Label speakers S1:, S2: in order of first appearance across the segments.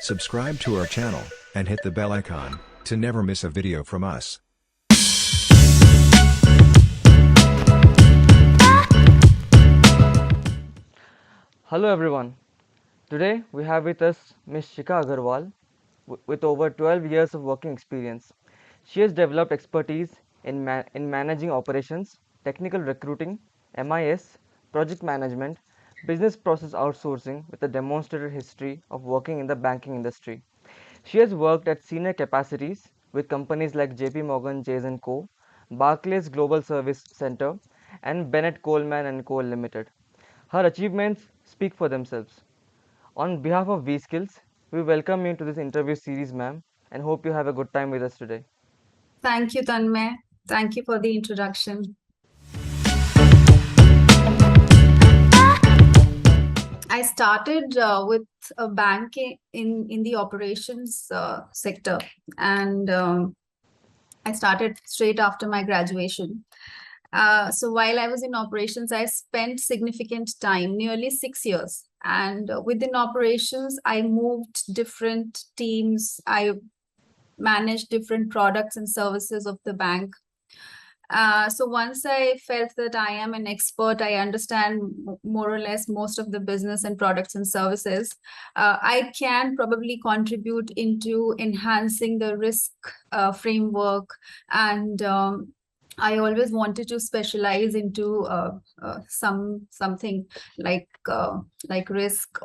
S1: Subscribe to our channel and hit the bell icon to never miss a video from us.
S2: Hello everyone. Today we have with us Ms. Shikha Agarwal with over 12 years of working experience. She has developed expertise in managing operations, technical recruiting, MIS, project management, business process outsourcing with a demonstrated history of working in the banking industry. She has worked at senior capacities with companies like JPMorgan Chase Co, Barclays Global Service Centre, and Bennett Coleman and Co Limited. Her achievements speak for themselves. On behalf of Vskills, we welcome you to this interview series, ma'am, and hope you have a good time with us today.
S3: Thank you, Tanmay. Thank you for the introduction. I started with a bank in the operations sector, and I started straight after my graduation. So while I was in operations, I spent significant time, nearly 6 years. And within operations, I moved different teams. I managed different products and services of the bank. So once I felt that I am an expert, I understand more or less most of the business and products and services, I can probably contribute into enhancing the risk framework. And I always wanted to specialize into something like risk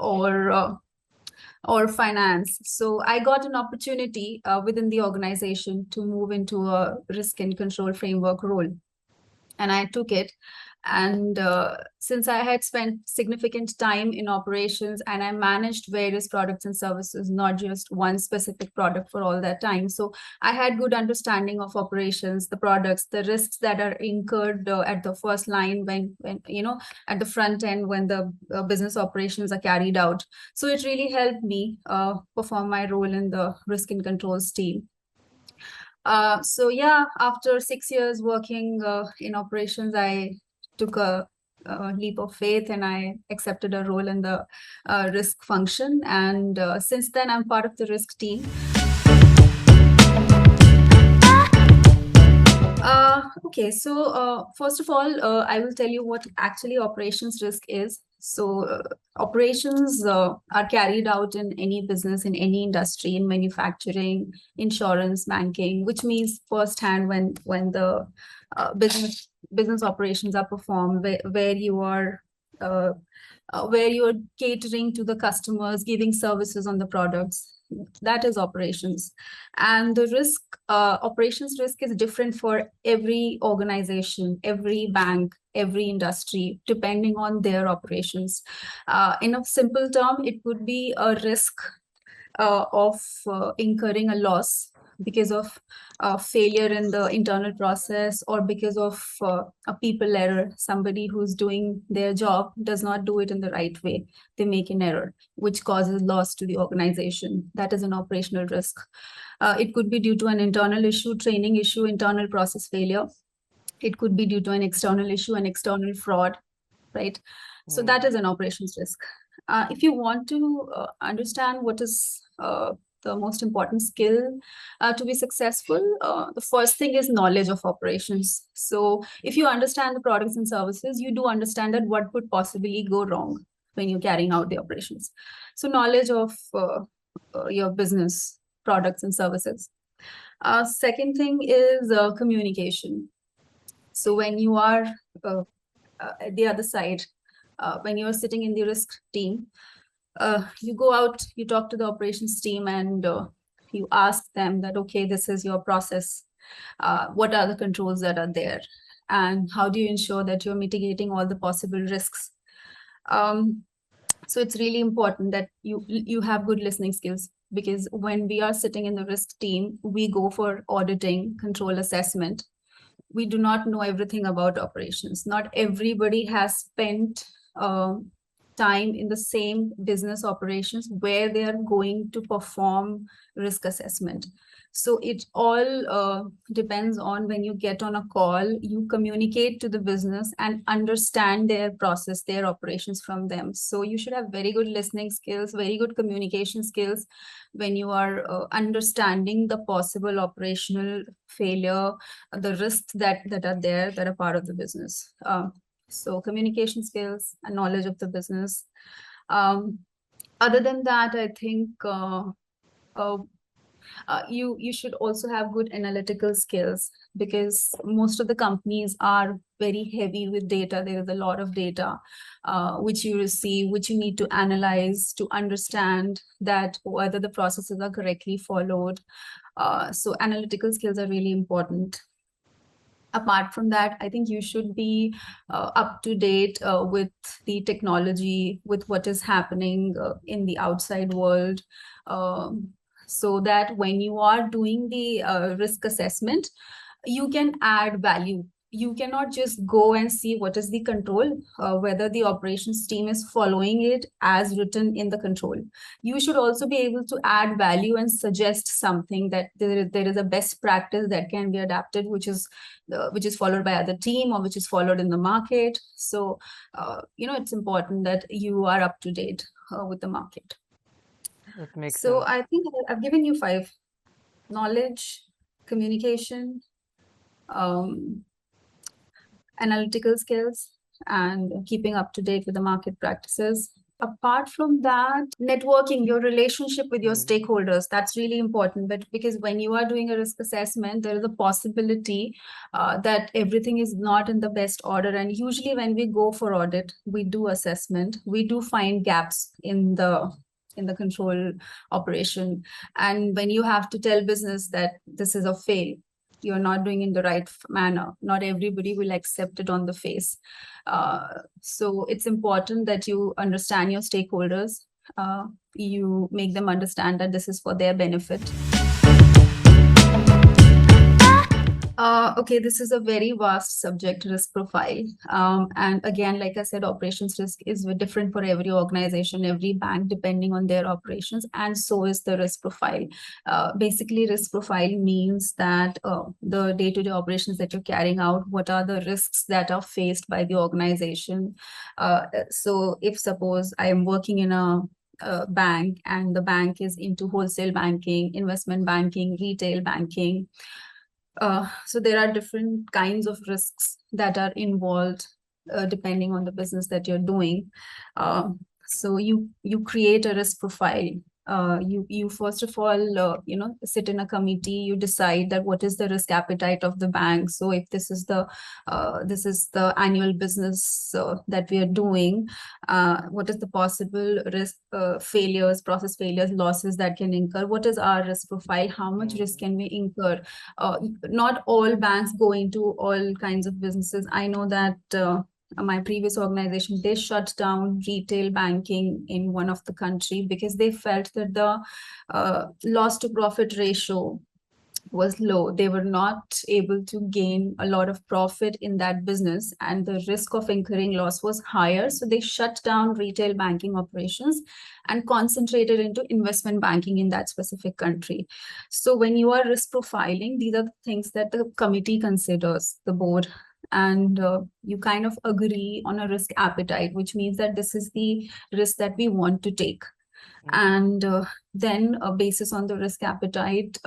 S3: or finance. So I got an opportunity within the organization to move into a risk and control framework role. And I took it. And since I had spent significant time in operations and I managed various products and services, not just one specific product for all that time. So I had good understanding of operations, the products, the risks that are incurred at the first line when at the front end when the business operations are carried out. So it really helped me perform my role in the risk and controls team. So yeah, after 6 years working in operations, I took a leap of faith and I accepted a role in the risk function. And since then, I'm part of the risk team. Okay, so first of all, I will tell you what actually operations risk is. So operations are carried out in any business, in any industry, in manufacturing, insurance, banking, which means firsthand when the business operations are performed, where you are catering to the customers, giving services on the products. That is operations. And the risk, operations risk is different for every organization, every bank, every industry, depending on their operations. In a simple term, it would be a risk of incurring a loss because of failure in the internal process or because of a people error. Somebody who's doing their job does not do it in the right way. They make an error, which causes loss to the organization. That is an operational risk. It could be due to an internal issue, training issue, internal process failure. It could be due to an external issue, an external fraud, right? So that is an operations risk. If you want to understand what is the most important skill to be successful, the first thing is knowledge of operations. So if you understand the products and services, you do understand that what could possibly go wrong when you're carrying out the operations. So knowledge of your business products and services. Second thing is communication. So when you are at the other side, when you're sitting in the risk team, you go out, you talk to the operations team and you ask them that, okay, this is your process. What are the controls that are there? And how do you ensure that you're mitigating all the possible risks? So it's really important that you have good listening skills, because when we are sitting in the risk team, we go for auditing, control assessment. We do not know everything about operations. Not everybody has spent time in the same business operations where they are going to perform risk assessment. So it all depends on when you get on a call, you communicate to the business and understand their process, their operations from them. So you should have very good listening skills, very good communication skills when you are understanding the possible operational failure, the risks that are there that are part of the business. So communication skills and knowledge of the business. Other than that, I think you should also have good analytical skills, because most of the companies are very heavy with data. There is a lot of data which you receive, which you need to analyze to understand that whether the processes are correctly followed. So analytical skills are really important. Apart from that, I think you should be up to date with the technology, with what is happening in the outside world, so that when you are doing the risk assessment, you can add value. You cannot just go and see what is the control, whether the operations team is following it as written in the control. You should also be able to add value and suggest something that there is a best practice that can be adapted, which is followed by other team or which is followed in the market. So, it's important that you are up to date with the market.
S2: That makes
S3: So
S2: sense.
S3: I think I've given you 5: knowledge, communication, analytical skills, and keeping up to date with the market practices. Apart from that, networking, your relationship with your stakeholders, that's really important. But because when you are doing a risk assessment, there is a possibility that everything is not in the best order. And usually when we go for audit, we do assessment, we do find gaps in the control operation. And when you have to tell business that this is a fail, you're not doing in the right manner, not everybody will accept it on the face. So it's important that you understand your stakeholders. You make them understand that this is for their benefit. Okay, this is a very vast subject, risk profile. And again, like I said, operations risk is different for every organization, every bank, depending on their operations, and so is the risk profile. Basically, risk profile means that the day-to-day operations that you're carrying out, what are the risks that are faced by the organization. So if suppose I am working in a bank and the bank is into wholesale banking, investment banking, retail banking, so there are different kinds of risks that are involved depending on the business that you're doing. So you create a risk profile. You first of all, sit in a committee. You decide that what is the risk appetite of the bank. So if this is the annual business that we are doing, what is the possible risk, failures, process failures, losses that can incur? What is our risk profile? How much risk can we incur? Not all banks go into all kinds of businesses. I know that my previous organization, they shut down retail banking in one of the country because they felt that the loss to profit ratio was low. They were not able to gain a lot of profit in that business, and the risk of incurring loss was higher. So they shut down retail banking operations and concentrated into investment banking in that specific country. So when you are risk profiling, these are the things that the committee considers, the board, and you kind of agree on a risk appetite, which means that this is the risk that we want to take. And then basis on the risk appetite,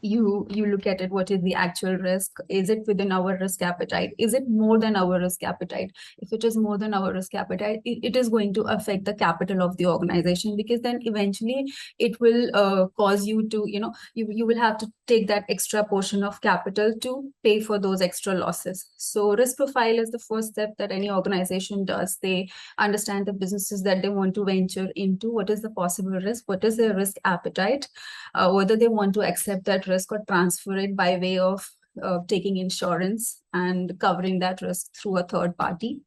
S3: you look at it. What is the actual risk? Is it within our risk appetite? Is it more than our risk appetite? If it is more than our risk appetite, it is going to affect the capital of the organization, because then eventually it will cause you to, you will have to take that extra portion of capital to pay for those extra losses. So risk profile is the first step that any organization does. They understand the businesses that they want to venture into. What is the possible risk? What is their risk appetite? Whether they want to accept that risk or transfer it by way of taking insurance and covering that risk through a third party.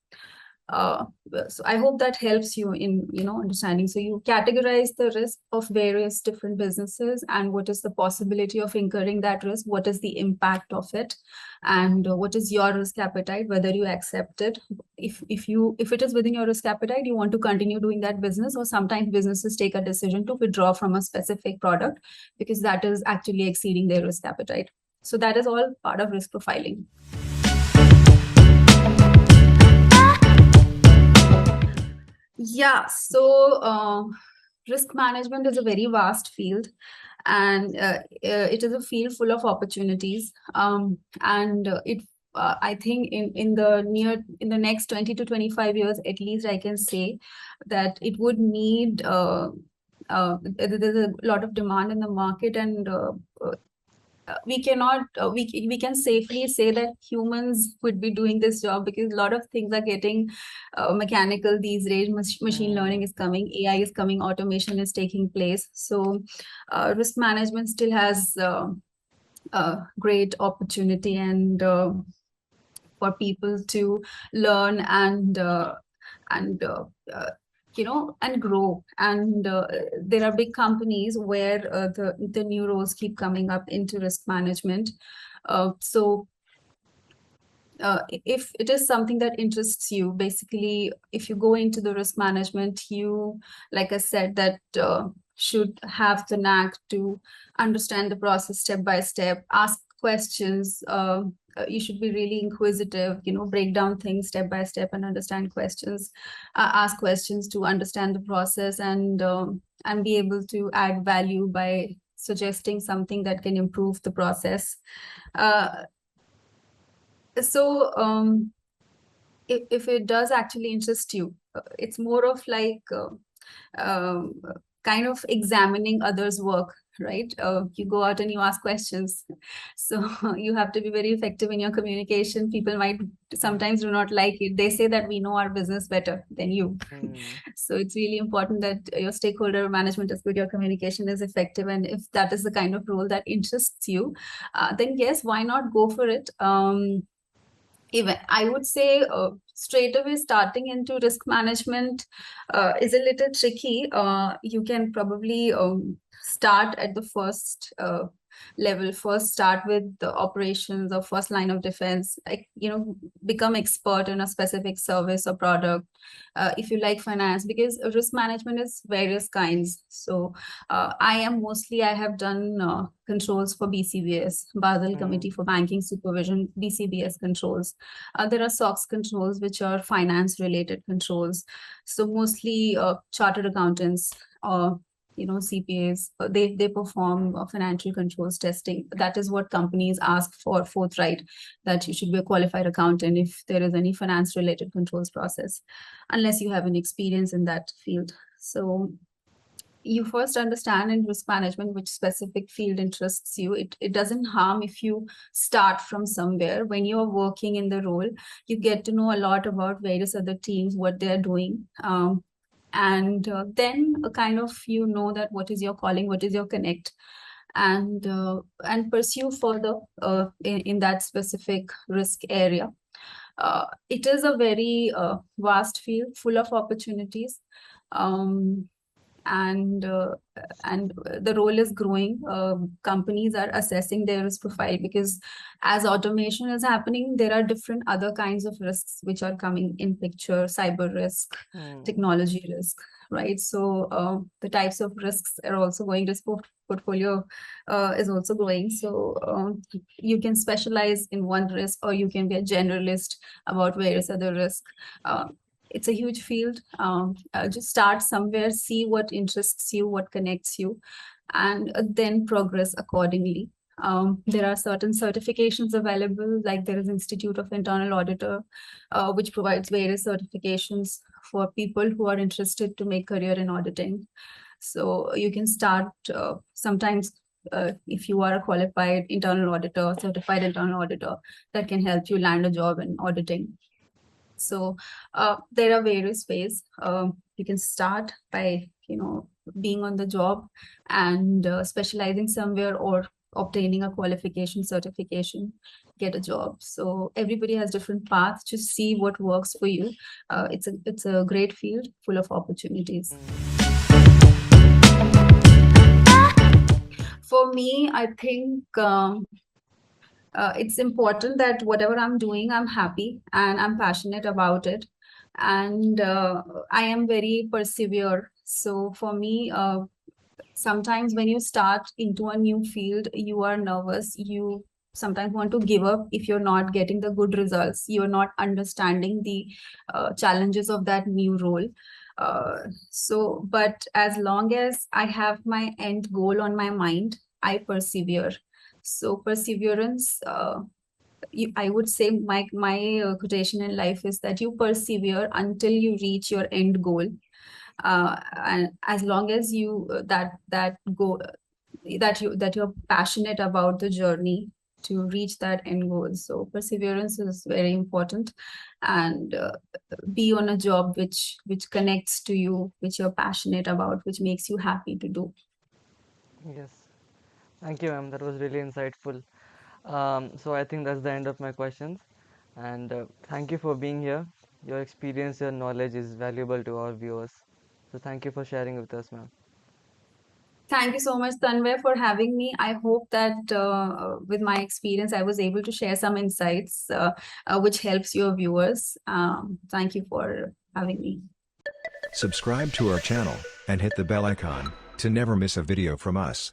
S3: So I hope that helps you in understanding. So you categorize the risk of various different businesses and what is the possibility of incurring that risk, what is the impact of it, and what is your risk appetite, whether you accept it. If it is within your risk appetite, you want to continue doing that business, or sometimes businesses take a decision to withdraw from a specific product because that is actually exceeding their risk appetite. So that is all part of risk profiling. Yeah, so risk management is a very vast field, and it is a field full of opportunities. I think in the next 20 to 25 years, at least, I can say that it would need. There's a lot of demand in the market, and we can safely say that humans would be doing this job because a lot of things are getting mechanical these days. Machine learning is coming, AI is coming, automation is taking place. So risk management still has a great opportunity and for people to learn and and grow. And there are big companies where the new roles keep coming up into risk management. If it is something that interests you, basically, if you go into the risk management, you, like I said, that should have the knack to understand the process step by step, ask questions. You should be really inquisitive, break down things step by step and understand questions, ask questions to understand the process, and be able to add value by suggesting something that can improve the process. If it does actually interest you, it's more of like kind of examining others' work, right? You go out and you ask questions. So you have to be very effective in your communication. People might sometimes do not like it. They say that we know our business better than you. So it's really important that your stakeholder management is good, your communication is effective. And if that is the kind of role that interests you, then yes, why not go for it? Even I would say straight away starting into risk management is a little tricky. You can probably start at the first level, first start with the operations or first line of defense, become expert in a specific service or product. If you like finance, because risk management is various kinds. So I have done controls for BCBS, Basel Committee for Banking Supervision, BCBS controls. There are SOX controls, which are finance related controls. So mostly chartered accountants or CPAs, they perform financial controls testing. That is what companies ask for forthright, that you should be a qualified accountant if there is any finance related controls process, unless you have an experience in that field. So you first understand in risk management which specific field interests you. It doesn't harm if you start from somewhere. When you're working in the role, you get to know a lot about various other teams, what they're doing. And then kind of that what is your calling, what is your connect, and pursue further in that specific risk area. It is a very vast field full of opportunities, and the role is growing. Companies are assessing their risk profile because as automation is happening, there are different other kinds of risks which are coming in picture: cyber risk, technology risk, right? So the types of risks are also going. This portfolio is also growing. So you can specialize in one risk, or you can be a generalist about various other risks. It's a huge field. Just start somewhere, see what interests you, what connects you, and then progress accordingly. There are certain certifications available, like there is Institute of Internal Auditor, which provides various certifications for people who are interested to make career in auditing. So you can start sometimes if you are a qualified internal auditor, certified internal auditor, that can help you land a job in auditing. So there are various ways. You can start by being on the job and specializing somewhere, or obtaining a qualification, certification, get a job. So everybody has different paths. Just see what works for you. It's a great field full of opportunities. For me, I think it's important that whatever I'm doing, I'm happy and I'm passionate about it. And I am very persevere. So for me, sometimes when you start into a new field, you are nervous. You sometimes want to give up if you're not getting the good results. You're not understanding the challenges of that new role. But as long as I have my end goal on my mind, I persevere. So perseverance, I would say my quotation in life is that you persevere until you reach your end goal. And as long as you that go that you're passionate about the journey to reach that end goal. So perseverance is very important, and be on a job which connects to you, which you're passionate about, which makes you happy to do.
S2: Yes. Thank you, ma'am. That was really insightful. So I think that's the end of my questions. And thank you for being here. Your experience, your knowledge is valuable to our viewers. So thank you for sharing with us, ma'am.
S3: Thank you so much, Tanvay, for having me. I hope that with my experience, I was able to share some insights which helps your viewers. Thank you for having me.
S1: Subscribe to our channel and hit the bell icon to never miss a video from us.